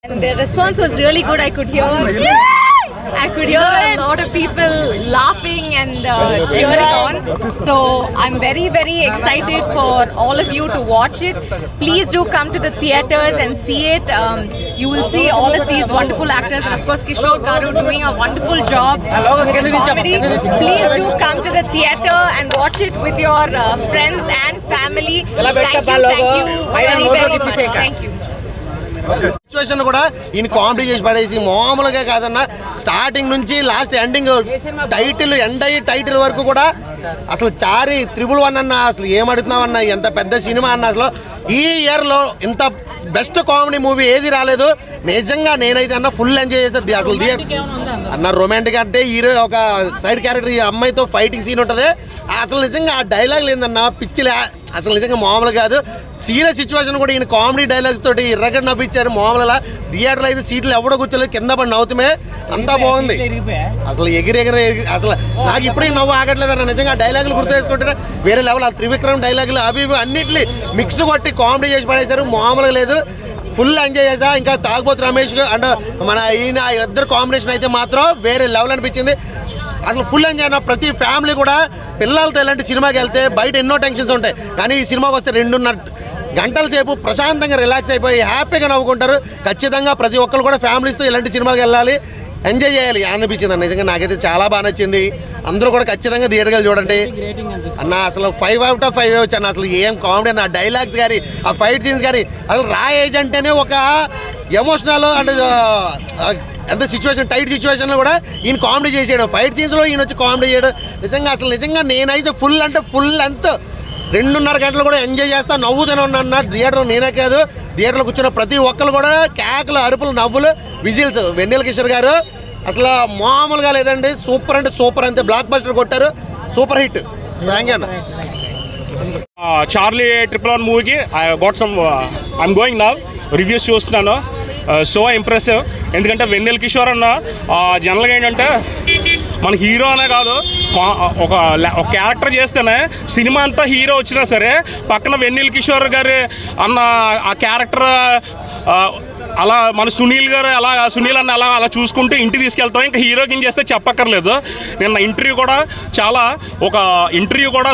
And the response was really good. I could hear a lot of people laughing and cheering on. So I'm very, very excited for all of you to watch it. Please do come to the theatres and see it. You will see all of these wonderful actors and of course Kishore Garu doing a wonderful job with the comedy. Please do come to the theatre and watch it with your friends and family. Thank you very, very much. Thank you. Situation కూడా ఈయన comedy చేసి పడేసి మామూలుగా కాదన్న starting నుంచి last ending title end అయ్యి title వరకు కూడా అసలు చారి 111 అన్న అసలు ఏమడుగుతున్నామన్నా ఎంత పెద్ద సినిమా అన్న అసలు ఈ ఇయర్లో ఇంత బెస్ట్ కామెడీ మూవీ ఏది రాలేదు నిజంగా నేనైతే అన్న ఫుల్ ఎంజాయ్ చేసేది అసలు అన్న రొమాంటిక్ అంటే హీరో ఒక సైడ్ క్యారెక్టర్ ఈ అమ్మాయితో ఫైటింగ్ సీన్ ఉంటుంది అసలు నిజంగా ఆ డైలాగ్ లేదన్న పిచ్చిలే అసలు నిజంగా మామూలు కాదు సీరియస్ సిచ్యువేషన్ కూడా ఈయన కామెడీ డైలాగ్స్ తోటి ఎర్రగడ్డ నవ్విచ్చారు మామూలుగా థియేటర్లో అయితే సీట్లు ఎవడో కూర్చోలేదు కింద పడి నవ్వుతామే అంతా బాగుంది అసలు ఎగిరి అసలు నాకు ఇప్పుడే నవ్వు ఆగట్లేదు అన్న నిజంగా డైలాగులు గుర్తు చేసుకుంటే వేరే లెవెల్ ఆ త్రివిక్రమ్ డైలాగులు అవి ఇవి అన్నింటినీ మిక్స్ కొట్టి కామెడీ చేసి పడేశారు మామూలుగా లేదు ఫుల్ ఎంజాయ్ చేసా ఇంకా తాగుబోతు రమేష్ అండ్ మన ఈయన ఇద్దరు కాంబినేషన్ అయితే మాత్రం వేరే లెవెల్ అనిపించింది అసలు ఫుల్ ఎంజాయ్ అయినా ప్రతి ఫ్యామిలీ కూడా పిల్లలతో ఇలాంటి సినిమాకి వెళ్తే బయట ఎన్నో టెన్షన్స్ ఉంటాయి కానీ ఈ సినిమాకి వస్తే 2.5 గంటల సేపు ప్రశాంతంగా రిలాక్స్ అయిపోయి హ్యాపీగా నవ్వుకుంటారు ఖచ్చితంగా ప్రతి ఒక్కరు కూడా ఫ్యామిలీస్తో ఇలాంటి సినిమాకి వెళ్ళాలి ఎంజాయ్ చేయాలి అనిపించింది అన్న నిజంగా నాకైతే చాలా బాగా నచ్చింది అందరూ కూడా ఖచ్చితంగా థియేటర్కి వెళ్ళి చూడండి అన్న అసలు 5 out of 5 వచ్చాను అసలు ఏం కామెడీ అన్న డైలాగ్స్ కానీ ఆ ఫైట్ సీన్స్ కానీ అసలు రా ఏజ్ అంటేనే ఒక ఎమోషనల్ అండ్ ఎంత సిచ్యువేషన్ టైట్ సిచ్యువేషన్లో కూడా ఈయన కామెడీ చేసేయడం ఫైట్ సీన్స్లో ఈయన వచ్చి కామెడీ చేయడం నిజంగా నేనైతే ఫుల్ అంటే ఫుల్ అంత 2.5 గంటలు కూడా ఎంజాయ్ చేస్తా నవ్వుతూనే ఉన్నా థియేటర్లో నేనే కాదు థియేటర్లో కూర్చున్న ప్రతి ఒక్కరు కూడా కేకలు అరుపులు నవ్వులు విజిల్స్ వెన్నెల కిషోర్ గారు అసలు మామూలుగా లేదండి సూపర్ అంటే సూపర్ అంతే బ్లాక్ బస్టర్ కొట్టారు సూపర్ హిట్ థ్యాంక్ యూ అన్న చార్లీ 111 మూవీకి ఐఎమ్ గోయింగ్ నౌ రివ్యూస్ చూస్తున్నాను సో ఇంప్రెసివ్ ఎందుకంటే వెన్నెల కిషోర్ అన్న జనరల్గా ఏంటంటే మన హీరో అనే కాదు ఒక క్యారెక్టర్ చేస్తేనే సినిమా అంతా హీరో వచ్చినా సరే పక్కన వెన్నెల కిషోర్ గారు అన్న ఆ క్యారెక్టర్ అలా మన సునీల్ అన్న అలా చూసుకుంటూ ఇంటికి తీసుకెళ్తాం ఇంకా హీరోకి చేస్తే చెప్పక్కర్లేదు నిన్న ఇంటర్వ్యూ కూడా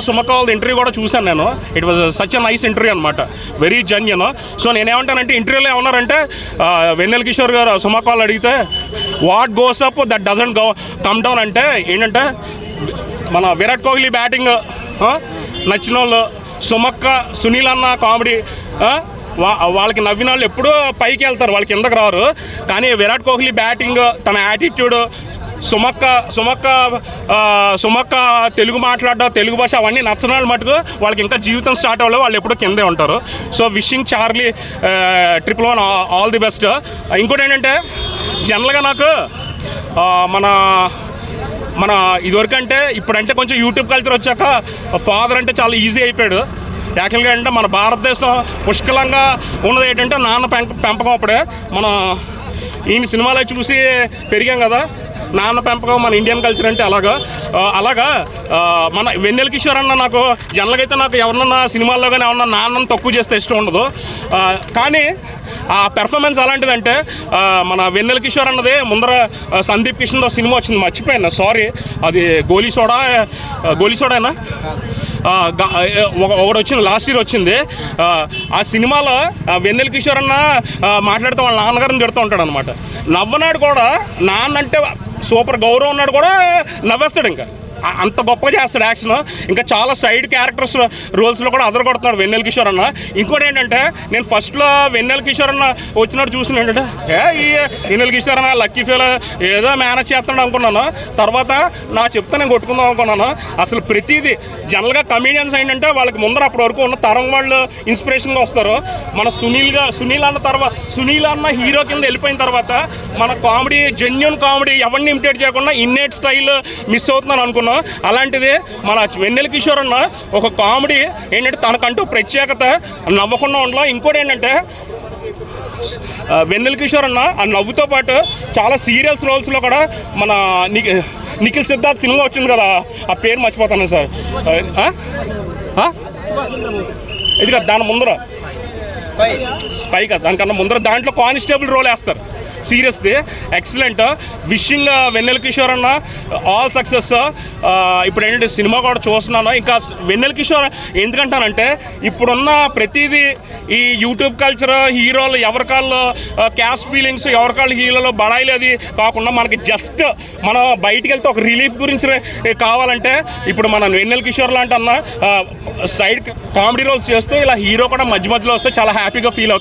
సుమక్క వాళ్ళ ఇంటర్వ్యూ కూడా చూశాను నేను it was such a nice interview అనమాట వెరీ జెన్యూన్ సో నేనేమంటానంటే ఇంటర్వ్యూలో ఏమన్నారంటే వెన్నెల కిషోర్ గారు సుమక్క వాళ్ళు అడిగితే what goes up that doesn't come down అంటే ఏంటంటే మన విరాట్ కోహ్లీ బ్యాటింగ్ నచ్చిన వాళ్ళు సుమక్క సునీల్ అన్న కామెడీ వాళ్ళకి నవ్విన వాళ్ళు ఎప్పుడూ పైకి వెళ్తారు వాళ్ళకి కిందకు రారు కానీ విరాట్ కోహ్లీ బ్యాటింగ్ తన యాటిట్యూడ్ సుమక్క తెలుగు మాట్లాడడం తెలుగు భాష అవన్నీ నచ్చని వాళ్ళు మటుకు వాళ్ళకి ఇంకా జీవితం స్టార్ట్ అవ్వలేదు వాళ్ళు ఎప్పుడూ కిందే ఉంటారు so wishing Charlie 111 all the best ఇంకోటి ఏంటంటే జనరల్గా నాకు మన ఇదివరకు అంటే ఇప్పుడంటే కొంచెం యూట్యూబ్ కల్చర్ వచ్చాక ఫాదర్ అంటే చాలా ఈజీ అయిపోయాడు యాక్చువల్గా అంటే మన భారతదేశం పుష్కలంగా ఉన్నది ఏంటంటే నాన్న పెంపకం అప్పుడే మనం ఈయన సినిమాలో చూసి పెరిగాం కదా నాన్న పెంపకం మన ఇండియన్ కల్చర్ అంటే అలాగా మన వెన్నెల కిషోర్ అన్న నాకు జనరల్గా అయితే నాకు ఎవరన్నా సినిమాల్లో కానీ ఎవరన్నా నాన్నని తక్కువ చేస్తే ఇష్టం ఉండదు కానీ ఆ పెర్ఫార్మెన్స్ అలాంటిదంటే మన వెన్నెల కిషోర్ అన్నది ముందర సందీప్ కిషన్తో సినిమా వచ్చింది మర్చిపోయాను సారీ అది గోలీ సోడానా ఒకటి వచ్చింది లాస్ట్ ఇయర్ వచ్చింది ఆ సినిమాలో వెన్నెల కిషోర్ అన్న మాట్లాడుతూ వాళ్ళ నాన్నగారిని తిడుతూ ఉంటాడు అనమాట నవ్వనాడు కూడా నాన్న అంటే సూపర్ గౌరవం ఉన్నాడు కూడా నవ్వేస్తాడు ఇంకా అంత గొప్పగా చేస్తాడు యాక్షన్ ఇంకా చాలా సైడ్ క్యారెక్టర్స్ రోల్స్లో కూడా అదరగొడుతున్నాడు వెన్నెల కిషోర్ అన్న ఇంకోటి ఏంటంటే నేను ఫస్ట్లో వెన్నెల కిషోర్ అన్న వచ్చినట్టు చూసిన ఏంటంటే ఈ వెన్నెల కిషోర్ అన్న లక్కీ ఫీల్ ఏదో మేనేజ్ చేస్తున్నాడు అనుకున్నాను తర్వాత నేను కొట్టుకుందాం అనుకున్నాను అసలు ప్రతిదీ జనరల్గా కమీడియన్స్ ఏంటంటే వాళ్ళకి ముందర అప్పటి వరకు ఉన్న తరం వాళ్ళు ఇన్స్పిరేషన్గా వస్తారు మన సునీల్ అన్న హీరో కింద వెళ్ళిపోయిన తర్వాత మన కామెడీ జెన్యూన్ కామెడీ ఎవరిని ఇమిటేట్ చేయకుండా ఇన్నేట్ స్టైల్ మిస్ అవుతున్నాను అనుకున్నాను అలాంటిది మన వెన్నెల కిషోర్ అన్న ఒక కామెడీ ఏంటంటే తనకంటూ ప్రత్యేకత నవ్వకుండా ఉండడం ఇంకోటి ఏంటంటే వెన్నెల కిషోర్ అన్న ఆ నవ్వుతో పాటు చాలా సీరియల్స్ రోల్స్లో కూడా మన నిఖిల్ సిద్ధార్థ్ సినిమా వచ్చింది కదా ఆ పేరు మర్చిపోతాను సార్ ఇది కదా దాని ముందర స్పై కదా, దానికన్నా ముందర దాంట్లో కానిస్టేబుల్ రోల్ వేస్తారు. Seriously excellent. విషింగ్ వెన్నెల కిషోర్ అన్న ఆల్ సక్సెస్. ఇప్పుడు ఏంటంటే సినిమా కూడా చూస్తున్నాను. ఇంకా వెన్నెల కిషోర్ ఎందుకంటానంటే ఇప్పుడున్న ప్రతిదీ ఈ యూట్యూబ్ కల్చర్, హీరోలు ఎవరికాళ్ళు క్యాస్ట్ ఫీలింగ్స్, ఎవరికాళ్ళు హీరోలు బడాయిలు అది కాకుండా మనకి జస్ట్ మనం బయటికి వెళ్తే ఒక రిలీఫ్ గురించి కావాలంటే ఇప్పుడు మన వెన్నెల కిషోర్ లాంటి అన్న సైడ్ కామెడీ రోల్స్ చేస్తూ ఇలా హీరో కూడా మధ్య మధ్యలో వస్తే చాలా హ్యాపీగా ఫీల్ అవుతుంది.